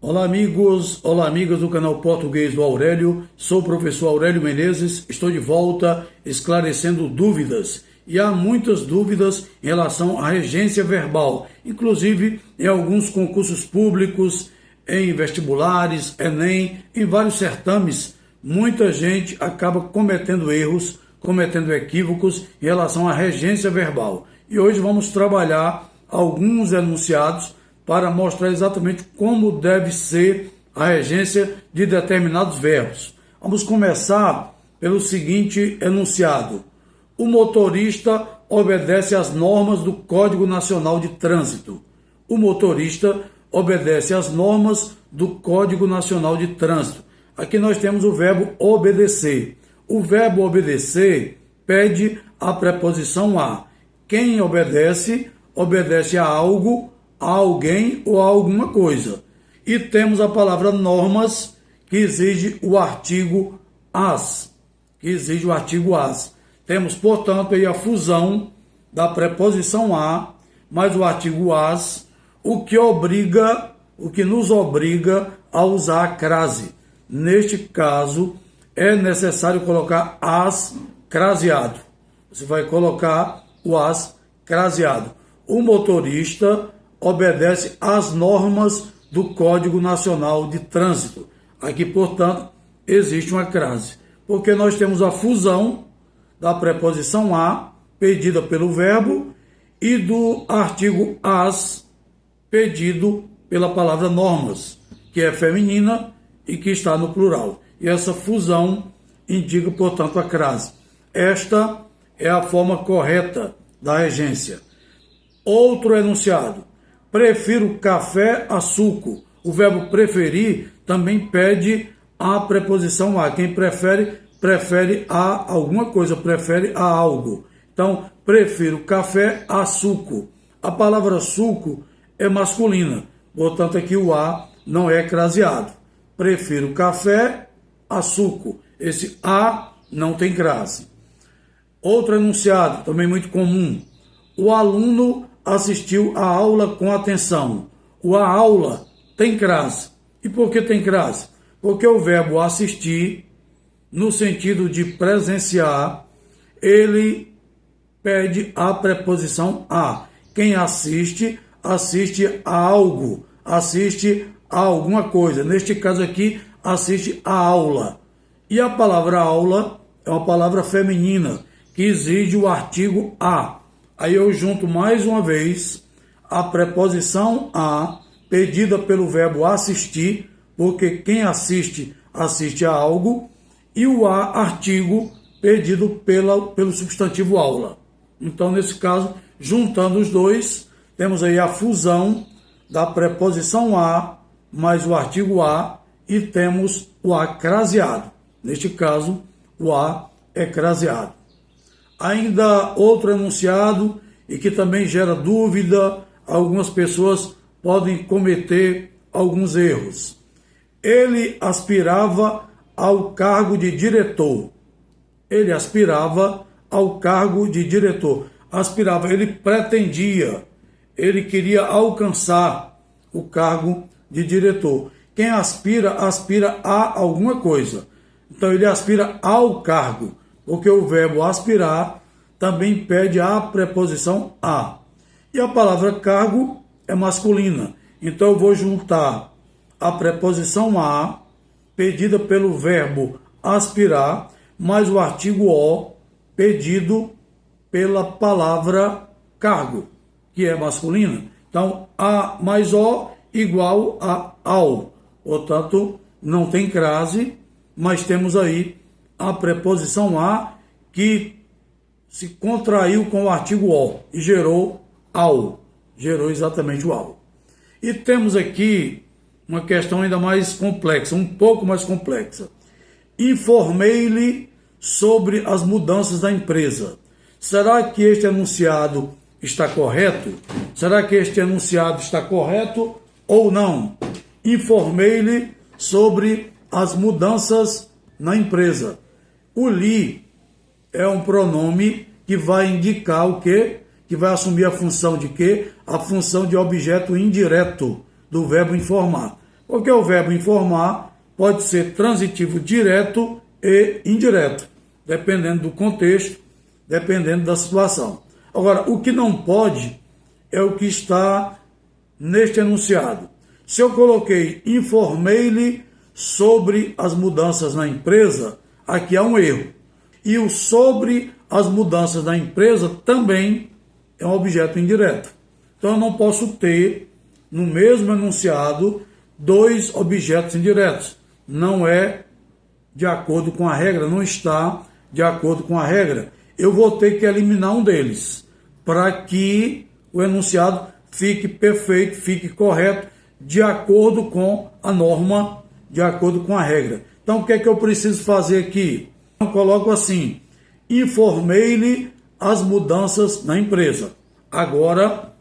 Olá amigas do canal Português do Aurélio, sou o professor Aurélio Menezes, estou de volta esclarecendo dúvidas. E há muitas dúvidas em relação à regência verbal, inclusive em alguns concursos públicos, em vestibulares, Enem, em vários certames. Muita gente acaba cometendo erros, cometendo equívocos em relação à regência verbal. E hoje vamos trabalhar alguns enunciados para mostrar exatamente como deve ser a regência de determinados verbos. Vamos começar pelo seguinte enunciado: o motorista obedece às normas do Código Nacional de Trânsito. O motorista obedece às normas do Código Nacional de Trânsito. Aqui nós temos o verbo obedecer. O verbo obedecer pede a preposição a. Quem obedece, obedece a algo, a alguém ou a alguma coisa. E temos a palavra normas, que exige o artigo as. Temos, portanto, aí a fusão da preposição a mais o artigo as, o que nos obriga a usar a crase. Neste caso, é necessário colocar as craseado. Você vai colocar o as craseado. O motorista obedece às normas do Código Nacional de Trânsito. Aqui, portanto, existe uma crase, porque nós temos a fusão da preposição a, pedida pelo verbo, e do artigo as, pedido pela palavra normas, que é feminina e que está no plural. E essa fusão indica, portanto, a crase. Esta é a forma correta da regência. Outro enunciado: prefiro café a suco. O verbo preferir também pede a preposição a. Quem prefere, prefere a alguma coisa, prefere a algo. Então, prefiro café a suco. A palavra suco é masculina, portanto aqui o a não é craseado. Prefiro café a suco. Esse a não tem crase. Outro enunciado, também muito comum: o aluno assistiu à aula com atenção. O a aula tem crase. E por que tem crase? Porque o verbo assistir, no sentido de presenciar, ele pede a preposição a. Quem assiste, assiste a algo, assiste a alguma coisa. Neste caso aqui, assiste a aula. E a palavra aula é uma palavra feminina, que exige o artigo a. Aí eu junto mais uma vez a preposição a, pedida pelo verbo assistir, porque quem assiste, assiste a algo, e o a, artigo, pedido pelo substantivo aula. Então, nesse caso, juntando os dois, temos aí a fusão da preposição a mais o artigo a, e temos o a craseado. Neste caso, o a é craseado. Ainda outro enunciado, e que também gera dúvida, algumas pessoas podem cometer alguns erros. Ele aspirava ao cargo de diretor. Ele aspirava ao cargo de diretor. Aspirava, ele pretendia, ele queria alcançar o cargo de diretor. Quem aspira, aspira a alguma coisa. Então ele aspira ao cargo, porque o verbo aspirar também pede a preposição a. E a palavra cargo é masculina. Então eu vou juntar a preposição a, pedida pelo verbo aspirar, mais o artigo o, pedido pela palavra cargo, que é masculina. Então, a mais o igual a ao. Portanto, não tem crase, mas temos aí a preposição a, que se contraiu com o artigo o e gerou ao. Gerou exatamente o ao. E temos aqui uma questão ainda mais complexa, um pouco mais complexa. Informei-lhe sobre as mudanças da empresa. Será que este enunciado está correto? Será que este enunciado está correto ou não? Informei-lhe sobre as mudanças na empresa. O lhe é um pronome que vai indicar o quê? Que vai assumir a função de quê? A função de objeto indireto do verbo informar. Porque o verbo informar pode ser transitivo direto e indireto, dependendo do contexto, dependendo da situação. Agora, o que não pode é o que está neste enunciado. Se eu coloquei informei-lhe sobre as mudanças na empresa, aqui há um erro. E o sobre as mudanças na empresa também é um objeto indireto. Então eu não posso ter no mesmo enunciado dois objetos indiretos. Não é de acordo com a regra, não está de acordo com a regra. Eu vou ter que eliminar um deles para que o enunciado fique perfeito, fique correto, de acordo com a norma, de acordo com a regra. Então, o que é que eu preciso fazer aqui? Eu coloco assim: informei-lhe as mudanças na empresa. Agora,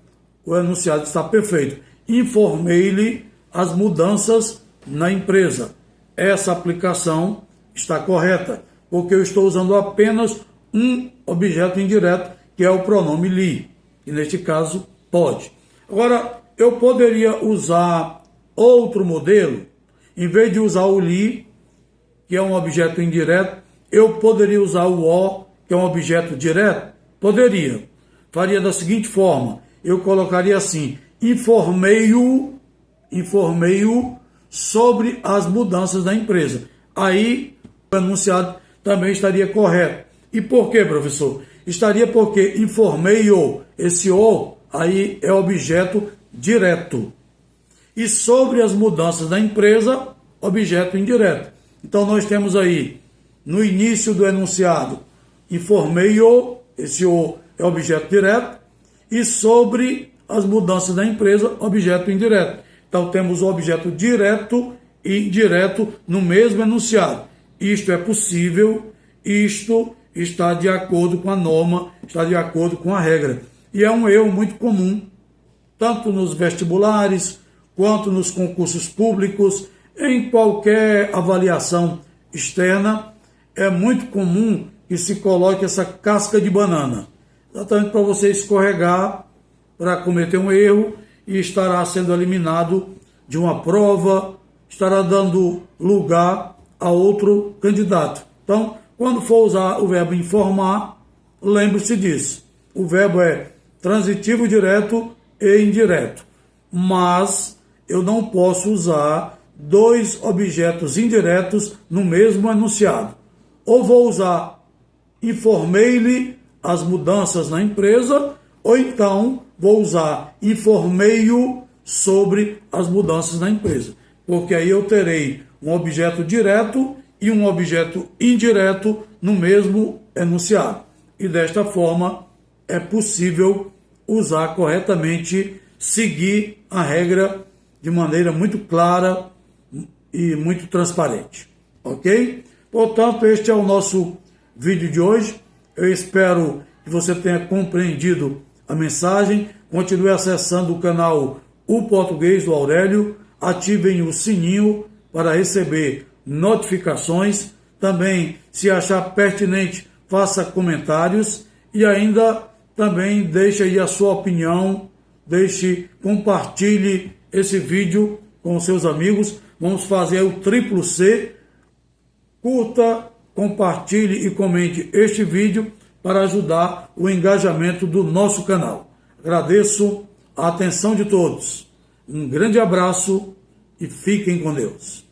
o enunciado está perfeito. Informei-lhe as mudanças na empresa. Essa aplicação está correta, porque eu estou usando apenas um objeto indireto, que é o pronome lhe, e neste caso, pode. Agora, eu poderia usar outro modelo, em vez de usar o lhe, que é um objeto indireto, eu poderia usar o o, que é um objeto direto? Poderia. Faria da seguinte forma: eu colocaria assim: informei-o sobre as mudanças da empresa. Aí o enunciado também estaria correto. E por quê, professor? Estaria porque informei-o, esse o aí é objeto direto. E sobre as mudanças da empresa, objeto indireto. Então nós temos aí, no início do enunciado, informei-o, esse o é objeto direto, e sobre as mudanças da empresa, objeto indireto. Então temos o objeto direto e indireto no mesmo enunciado. Isto é possível, isto está de acordo com a norma, está de acordo com a regra. E é um erro muito comum, tanto nos vestibulares, quanto nos concursos públicos, em qualquer avaliação externa, é muito comum que se coloque essa casca de banana, exatamente para você escorregar, para cometer um erro, e estará sendo eliminado de uma prova, estará dando lugar a outro candidato. Então, quando for usar o verbo informar, lembre-se disso. O verbo é transitivo direto e indireto, mas eu não posso usar dois objetos indiretos no mesmo enunciado. Ou vou usar informei-lhe as mudanças na empresa, ou então vou usar informei-o sobre as mudanças na empresa. Porque aí eu terei um objeto direto e um objeto indireto no mesmo enunciado. E desta forma é possível usar corretamente, seguir a regra de maneira muito clara e muito transparente. Ok? Portanto, este é o nosso vídeo de hoje. Eu espero que você tenha compreendido a mensagem. Continue acessando o canal O Português do Aurélio. Ativem o sininho para receber notificações. Também, se achar pertinente, faça comentários. E ainda também deixe aí a sua opinião. Compartilhe esse vídeo com seus amigos. Vamos fazer o triplo C. Curta, compartilhe e comente este vídeo para ajudar o engajamento do nosso canal. Agradeço a atenção de todos. Um grande abraço e fiquem com Deus.